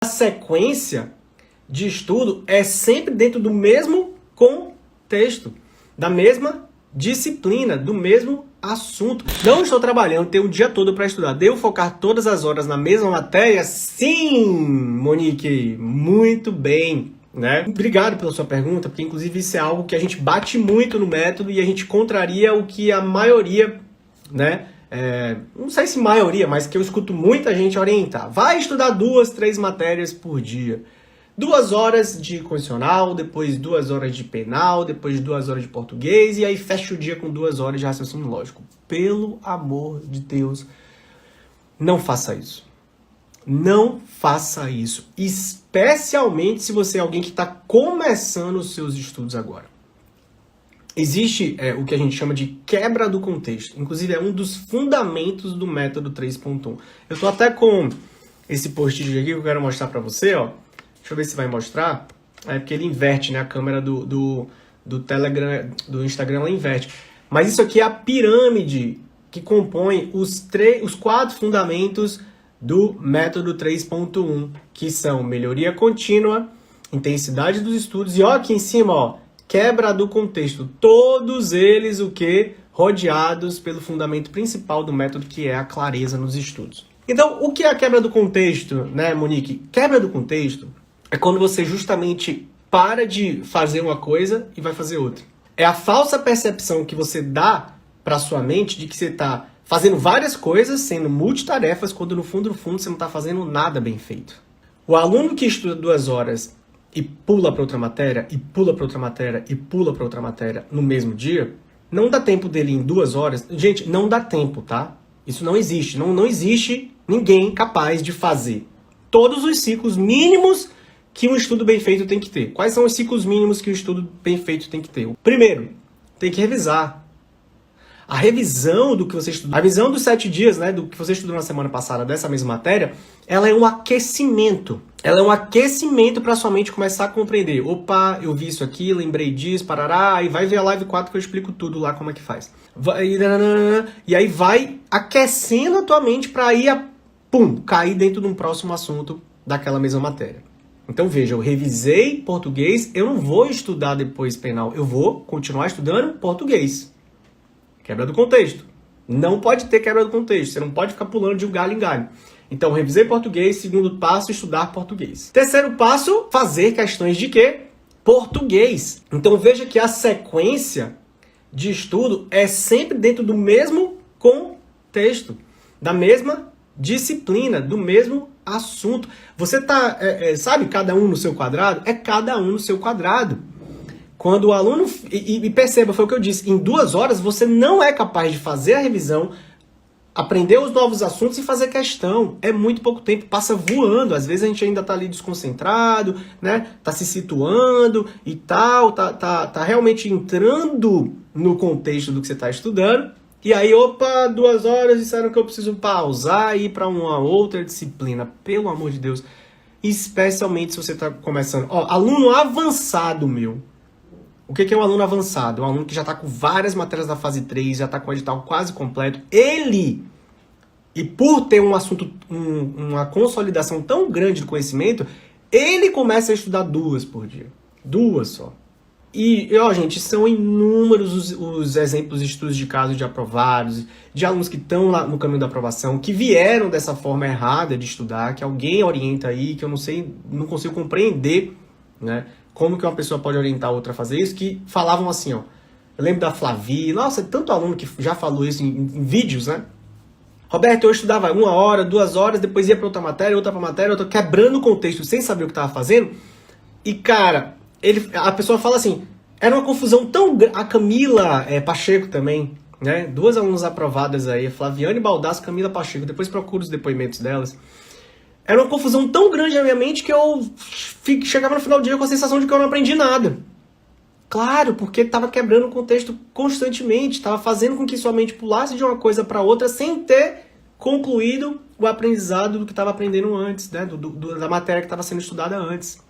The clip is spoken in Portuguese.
A sequência de estudo é sempre dentro do mesmo contexto, da mesma disciplina, do mesmo assunto. Não estou trabalhando, tenho o dia todo para estudar. Devo focar todas as horas na mesma matéria? Sim, Monique, muito bem. Né? Obrigado pela sua pergunta, porque inclusive isso é algo que a gente bate muito no método e a gente contraria o que a maioria, né? Não sei se maioria, mas que eu escuto muita gente orientar. Vai estudar 2, 3 matérias por dia. 2 horas de condicional, depois 2 horas de penal, depois 2 horas de português e aí fecha o dia com 2 horas de raciocínio lógico. Pelo amor de Deus, não faça isso. Não faça isso, especialmente se você é alguém que está começando os seus estudos agora. Existe o que a gente chama de quebra do contexto, inclusive é um dos fundamentos do método 3.1. Eu estou até com esse post-it aqui que eu quero mostrar para você, ó. Deixa eu ver se vai mostrar. É porque ele inverte, né? A câmera do Telegram, do Instagram, ela inverte. Mas isso aqui é a pirâmide que compõe os 4 fundamentos do método 3.1, que são melhoria contínua, intensidade dos estudos e ó aqui em cima, ó, quebra do contexto. Todos eles o que? Rodeados pelo fundamento principal do método, que é a clareza nos estudos. Então, o que é a quebra do contexto, né, Monique? Quebra do contexto é quando você justamente para de fazer uma coisa e vai fazer outra. É a falsa percepção que você dá para sua mente de que você está fazendo várias coisas, sendo multitarefas, quando no fundo você não está fazendo nada bem feito. O aluno que estuda 2 horas e pula para outra matéria, e pula para outra matéria, e pula para outra matéria no mesmo dia, não dá tempo dele em 2 horas. Gente, não dá tempo, tá? Isso não existe. Não existe ninguém capaz de fazer todos os ciclos mínimos que um estudo bem feito tem que ter. Quais são os ciclos mínimos que um estudo bem feito tem que ter? O primeiro, tem que revisar. A revisão do que você estudou, a revisão dos 7 dias, né, do que você estudou na semana passada dessa mesma matéria, ela é um aquecimento. Ela é um aquecimento para sua mente começar a compreender. Opa, eu vi isso aqui, lembrei disso, parará, e vai ver a live 4 que eu explico tudo lá como é que faz. E aí vai aquecendo a tua mente para aí, cair dentro de um próximo assunto daquela mesma matéria. Então veja, eu revisei português, eu não vou estudar depois penal, eu vou continuar estudando português. Quebra do contexto. Não pode ter quebra do contexto. Você não pode ficar pulando de um galho em galho. Então, revisei português. Segundo passo, estudar português. Terceiro passo, fazer questões de quê? Português. Então, veja que a sequência de estudo é sempre dentro do mesmo contexto, da mesma disciplina, do mesmo assunto. Você tá, sabe, cada um no seu quadrado? É cada um no seu quadrado. Quando o aluno... E perceba, foi o que eu disse, em 2 horas você não é capaz de fazer a revisão, aprender os novos assuntos e fazer questão. É muito pouco tempo, passa voando. Às vezes a gente ainda tá ali desconcentrado, né? Tá se situando e tal, tá realmente entrando no contexto do que você tá estudando. E aí, 2 horas disseram que eu preciso pausar e ir para uma outra disciplina. Pelo amor de Deus. Especialmente se você tá começando... aluno avançado, meu. O que é um aluno avançado? Um aluno que já está com várias matérias da fase 3, já está com o edital quase completo. Ele, e por ter um assunto, uma consolidação tão grande de conhecimento, ele começa a estudar 2 por dia. 2 só. E, gente, são inúmeros os exemplos de estudos de caso de aprovados, de alunos que estão lá no caminho da aprovação, que vieram dessa forma errada de estudar, que alguém orienta aí, que eu não consigo compreender, né? Como que uma pessoa pode orientar a outra a fazer isso, que falavam assim, ó. Eu lembro da Flavi, nossa, tanto aluno que já falou isso em vídeos, né? Roberto, eu estudava 1 hora, 2 horas, depois ia para outra matéria, outra, quebrando o contexto sem saber o que estava fazendo. E, cara, a pessoa fala assim, era uma confusão tão grande. A Camila Pacheco também, né? 2 alunas aprovadas aí, Flaviane Baldasso, Camila Pacheco, depois procura os depoimentos delas. Era uma confusão tão grande na minha mente que eu chegava no final do dia com a sensação de que eu não aprendi nada. Claro, porque estava quebrando o contexto constantemente, estava fazendo com que sua mente pulasse de uma coisa para outra sem ter concluído o aprendizado do que estava aprendendo antes, né? Da matéria que estava sendo estudada antes.